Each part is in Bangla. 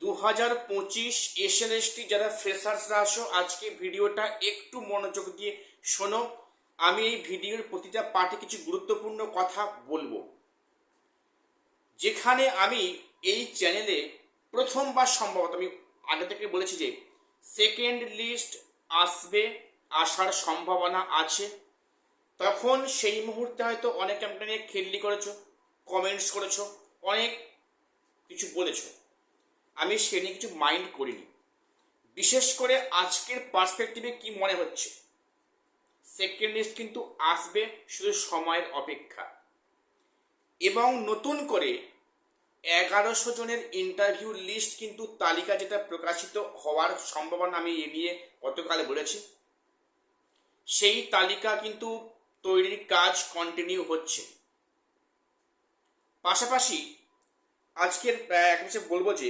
2025 এসএলএসটি যারা ফ্রেশার্সরা আসো, আজকে ভিডিওটা একটু মনোযোগ দিয়ে শোনো। আমি এই ভিডিওর প্রতিটা পার্টে কিছু গুরুত্বপূর্ণ কথা বলবো, যেখানে আমি এই চ্যানেলে প্রথমবার সম্ভবত আমি আগে থেকে বলেছি যে সেকেন্ড লিস্ট আসার সম্ভাবনা আছে। তখন সেই মুহূর্তে হয়তো অনেক ক্যাম্পেইনে খেললি করেছো, কমেন্টস করেছো, অনেক কিছু বলেছো। আমি সে নিয়ে কিছু মাইন্ড করিনি। বিশেষ করে আজকের পার্সপেক্টিভে কি মনে হচ্ছে, সেকেন্ড লিস্ট কিন্তু আসবে, শুধু সময়ের অপেক্ষা। এবং নতুন করে 1100 জনের ইন্টারভিউ লিস্ট কিন্তু তালিকা যেটা প্রকাশিত হওয়ার সম্ভাবনা আমি এ নিয়ে গতকাল বলেছি, সেই তালিকা কিন্তু তৈরির কাজ কন্টিনিউ হচ্ছে। পাশাপাশি আজকের এক বিষয়ে বলবো যে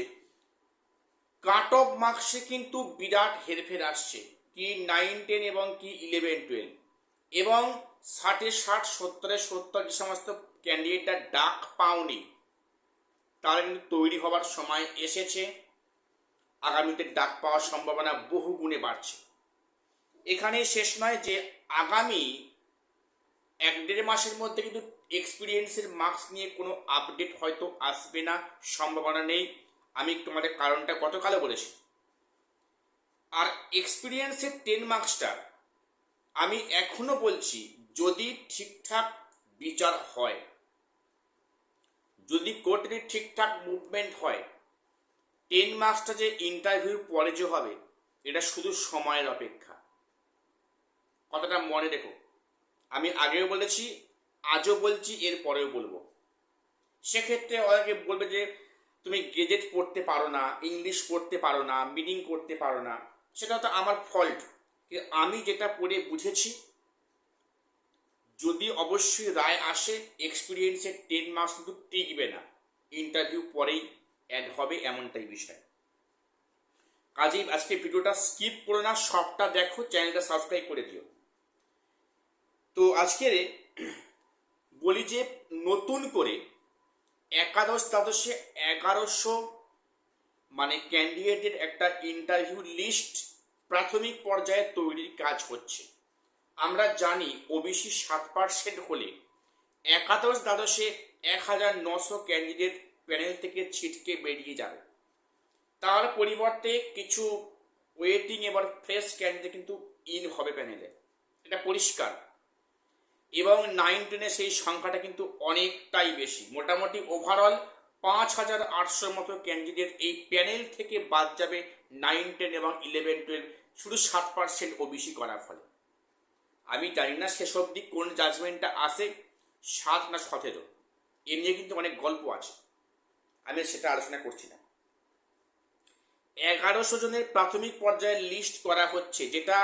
কাট অফ মার্কসে কিন্তু বিরাট হেরফের আসছে, কি 9-10 এবং কি 11-12, এবং 60-60, 70-70 যে সমস্ত ক্যান্ডিডেটরা ডাক পাওনি, তারা কিন্তু তৈরি হওয়ার সময় এসেছে। আগামীতে ডাক পাওয়ার সম্ভাবনা বহু গুণে বাড়ছে। এখানে শেষ নয় যে আগামী 1-1.5 মাসের মধ্যে কিন্তু এক্সপিরিয়েন্সের মার্কস নিয়ে কোনো আপডেট হয়তো আসবে না, সম্ভাবনা নেই। আমি তোমাদের কারণটা গতকালও বলেছি। আর এক্সপিরিয়েন্সের 10 মার্কসটা আমি এখনো বলছি, যদি ঠিকঠাক বিচার হয়, যদি কোর্টের ঠিকঠাক মুভমেন্ট হয়, 10 মার্কসটা যে ইন্টারভিউর পরে যে হবে, এটা শুধু সময়ের অপেক্ষা। কথাটা মনে রেখো। আমি আগেও বলেছি, আজও বলছি, এর পরেও বলবো। সেক্ষেত্রে অনেকে বলবে যে তুমি গেজেট পড়তে পারো না, ইংলিশ পড়তে পারো না, মিনিং করতে পারো না। সেটা তো আমার ফল্ট। আমি যেটা পড়ে বুঝেছি, যদি অবশ্যই রায় আসে, এক্সপিরিয়েন্সের 10 মার্কস কিন্তু টিকবে না, ইন্টারভিউ পরেই অ্যাড হবে, এমনটাই বিষয়। কাজেই আজকে ভিডিওটা স্কিপ করো না, সবটা দেখো, চ্যানেলটা সাবস্ক্রাইব করে দিও। তো আজকে বলি যে নতুন করে একাদশ দ্বাদশে 1100 মানে ক্যান্ডিডেটের একটা ইন্টারভিউ লিস্ট প্রাথমিক পর্যায়ে তৈরির কাজ হচ্ছে। আমরা জানি ওবিসি 7% হলে একাদশ দ্বাদশে 1900 ক্যান্ডিডেট প্যানেল থেকে ছিটকে বেরিয়ে যাবে। তার পরিবর্তে কিছু ওয়েটিং এবার ফ্রেশ ক্যান্ডিডেট কিন্তু ইন হবে প্যানেলে, এটা পরিষ্কার। এবং 9-10 সেই সংখ্যাটা কিন্তু অনেকটাই বেশি। মোটামুটি ওভারঅল 5800 মতো ক্যান্ডিডেট এই প্যানেল থেকে বাদ যাবে 9-10 এবং 11-12, শুধু 7% ওবিসি করার ফলে। আমি জানি না শেষ অবধি কোন জাজমেন্টটা আসে, 7 না 17, এ নিয়ে কিন্তু অনেক গল্প আছে, আমি সেটা আলোচনা করছি না। 1100 জনের প্রাথমিক পর্যায়ে লিস্ট করা হচ্ছে, যেটা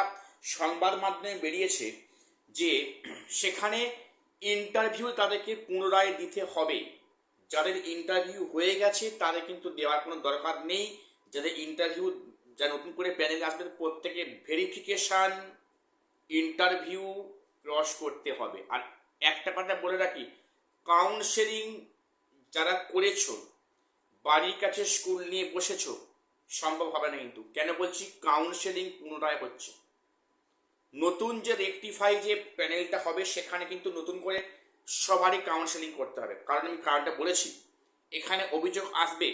সংবাদ মাধ্যমে বেরিয়েছে যে সেখানে ইন্টারভিউ তাদেরকে পুনরায় দিতে হবে। যাদের ইন্টারভিউ হয়ে গেছে তাদের কিন্তু দেওয়ার কোনো দরকার নেই। যাদের ইন্টারভিউ, যা নতুন করে প্যানেলে আসবে, প্রত্যেকে ভেরিফিকেশান ইন্টারভিউ ক্রস করতে হবে। আর একটা কথা বলে রাখি, কাউন্সেলিং যারা করেছো, বাড়ির কাছে স্কুল নিয়ে বসেছো, সম্ভব হবে না কিন্তু। কেন বলছি কাউন্সেলিং পুনরায় হচ্ছে? নতুন যে রেকটিফাই যে প্যানেলটা হবে, সেখানে কিন্তু নতুন করে সবারই কাউন্সেলিং করতে হবে। কারণ আমি কারণটা বলেছি, এখানে অভিযোগ আসবে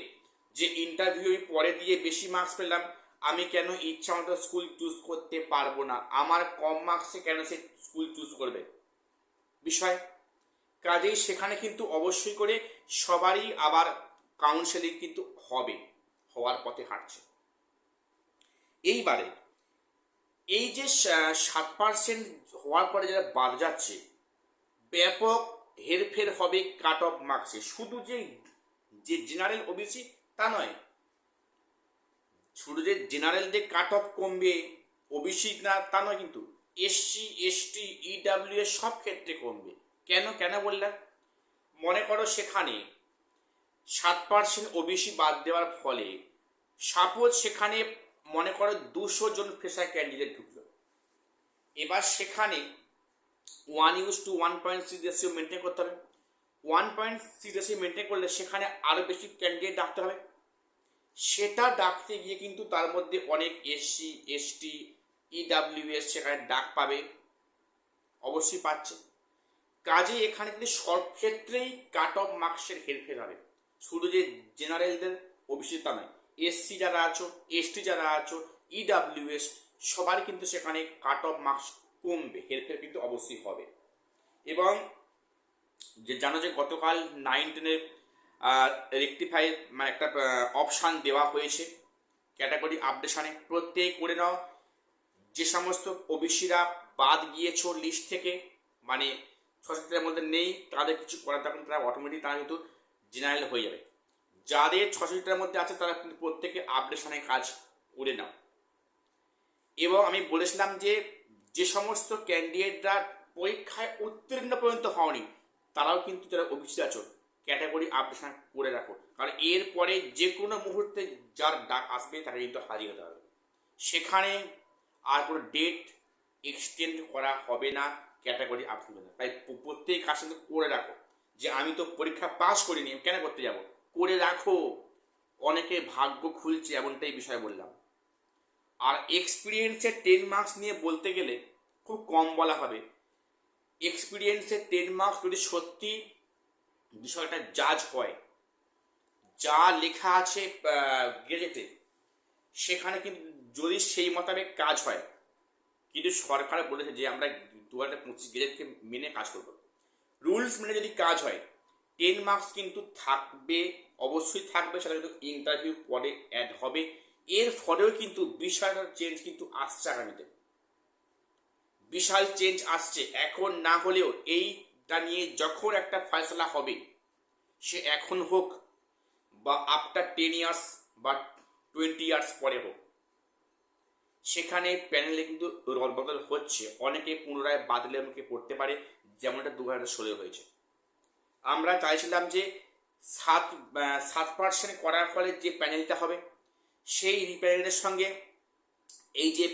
যে ইন্টারভিউ পরে দিয়ে বেশি মার্কস পেলাম, আমি কেন ইচ্ছা মতো স্কুল চুজ করতে পারবো না, আমার কম মার্কসে কেন সে স্কুল চুজ করবে বিষয়। কাজেই সেখানে কিন্তু অবশ্যই করে সবারই আবার কাউন্সেলিং কিন্তু হবে, হওয়ার পথে হাঁটছে। এইবারে এই যে 7% হওয়ার পরে যারা বাদ যাচ্ছে, ব্যাপক হেরফের হবে কাট অফ মার্কসে। শুধু যে জেনারেল ওবিসি তা নয়, শুধু যে জেনারেলদের কাট অফ কমবে, ওবিসি না তা নয়, কিন্তু এসসি, এসটি, ইডাব্লিউ এর সব ক্ষেত্রে কমবে। কেন কেন বললাম? মনে করো সেখানে 7% ওবিসি বাদ দেওয়ার ফলে, সাপোজ সেখানে মনে করো 200 জন ফ্রেশার ক্যান্ডিডেট ঢুকলো। এবার সেখানে 1:1.6 রেশিও মেনটেন করতে হবে। 1.6 রেশিও মেনটেন করলে সেখানে আরও বেশি ক্যান্ডিডেট ডাকতে হবে। সেটা ডাকতে গিয়ে কিন্তু তার মধ্যে অনেক এসসি এসটি ইডাব্লিউএস সেখানে ডাক পাবে, অবশ্যই পাচ্ছে। কাজে এখানে কিন্তু সব ক্ষেত্রেই কাট অফ মার্কসের হেরফের হবে, শুধু যে জেনারেলদের ওবিসি তা নয়, এসসি যারা আছো, এসটি যারা আছো, ইডাব্লিউএস সবার কিন্তু সেখানে কাট অফ মার্কস কমবে, হেরফের কিন্তু অবশ্যই হবে। এবং যে জানো যে গতকাল 9-10-এর রেকটিফাই মানে একটা অপশান দেওয়া হয়েছে ক্যাটাগরি আপডেশনে, প্রত্যেক করে নাও যে সমস্ত ওবিসিরা বাদ গিয়েছো লিস্ট থেকে, মানে 600 মধ্যে নেই, তাদের কিছু করার তখন তারা অটোমেটিক তারা কিন্তু জেনারেল হয়ে যাবে। যাদের 600 মধ্যে আছে তারা কিন্তু প্রত্যেকে আপডেশনে কাজ করে নাও। এবং আমি বলেছিলাম যে যে সমস্ত ক্যান্ডিডেটরা পরীক্ষায় উত্তীর্ণ পর্যন্ত হওনি তারাও কিন্তু যারা ওবিসি আছো ক্যাটাগরি আপডেশন করে রাখো, কারণ এরপরে যে কোনো মুহূর্তে যার ডাক আসবে তাকে কিন্তু হাজির হতে হবে, সেখানে আর কোনো ডেট এক্সটেন্ড করা হবে না, ক্যাটাগরি আপ হবে না। তাই প্রত্যেক কাজ কিন্তু করে রাখো, যে আমি তো পরীক্ষা পাস করিনি কেন করতে যাব, করে রাখো, অনেকে ভাগ্য খুলছে এমনটাই বিষয় বললাম। আর এক্সপিরিয়েন্সের 10 মার্কস নিয়ে বলতে গেলে খুব কম বলা হবে। এক্সপিরিয়েন্সের 10 মার্কস যদি সত্যি বিষয়টা জাজ হয়, যা লেখা আছে গেজেটে সেখানে কিন্তু যদি সেই মোতাবেক কাজ হয়, কিন্তু সরকার বলেছে যে আমরা 2025 গেজেটকে মেনে কাজ করব, রুলস মেনে যদি কাজ হয় 10 মার্কস কিন্তু থাকবে, অবশ্যই থাকবে, সেটা কিন্তু ইন্টারভিউ পরে অ্যাড হবে। এর ফলেও কিন্তু বিশাল চেঞ্জ কিন্তু আসছে আগামীতে, বিশাল চেঞ্জ আসছে। এখন না হলেও এইটা নিয়ে যখন একটা ফয়সলা হবে, সে এখন হোক বা আফটার 10 ইয়ার্স বা 20 ইয়ার্স পরে হোক, সেখানে প্যানেলে কিন্তু রদবদল হচ্ছে, অনেকে পুনরায় বাতিলের মুখে পড়তে পারে, যেমনটা 2016 হয়েছে। আমরা চাইছিলাম যে 7% করার ফলে যে প্যানেলটা হবে সেই প্যানেলের সঙ্গে এই যে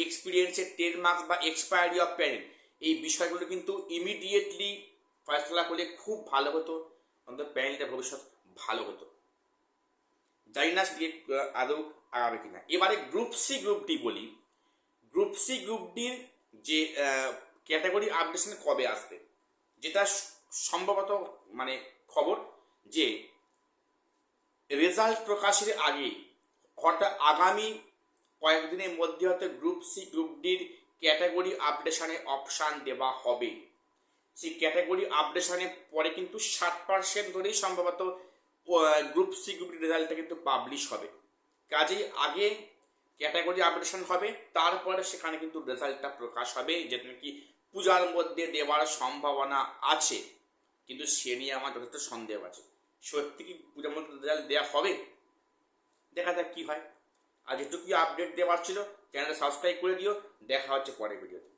এক্সপিরিয়েন্সের 10 মার্কস বা এক্সপায়ারি অফ প্যানেল, এই বিষয়গুলো কিন্তু ইমিডিয়েটলি ফয়সলা করলে খুব ভালো হতো, অন্তত প্যানেলটা ভবিষ্যৎ ভালো হতো। জানি না সেদিকে আদৌ আগাবে কিনা। এবারে গ্রুপ সি গ্রুপ ডি বলি। গ্রুপ সি গ্রুপ ডির যে ক্যাটাগরি আপডেশন কবে আসবে, যেটা সম্ভবত মানে খবর যে রেজাল্ট প্রকাশের আগে অর্থাৎ আগামী কয়েকদিনের মধ্যে হয়তো গ্রুপ সি গ্রুপ ডির ক্যাটাগরি আপডেশনে অপশান দেওয়া হবে। সেই ক্যাটাগরি আপডেশনের পরে কিন্তু 60% ধরেই সম্ভবত গ্রুপ সি গ্রুপ ডি রেজাল্টটা কিন্তু পাবলিশ হবে। কাজেই আগে ক্যাটাগরি আপডেশন হবে, তারপরে সেখানে কিন্তু রেজাল্টটা প্রকাশ হবে, যেটা নাকি পূজার মধ্যে দেওয়ার সম্ভাবনা আছে, কিন্তু সে নিয়ে আমার যথেষ্ট সন্দেহ আছে। সত্যি কি পূজার মধ্যে রেজাল্ট দেওয়া হবে? দেখা যাক কি হয়। আর যেটুকু আপডেট দেওয়ার ছিল, চ্যানেলটা সাবস্ক্রাইব করে দিও। দেখা হচ্ছে পরের ভিডিওতে।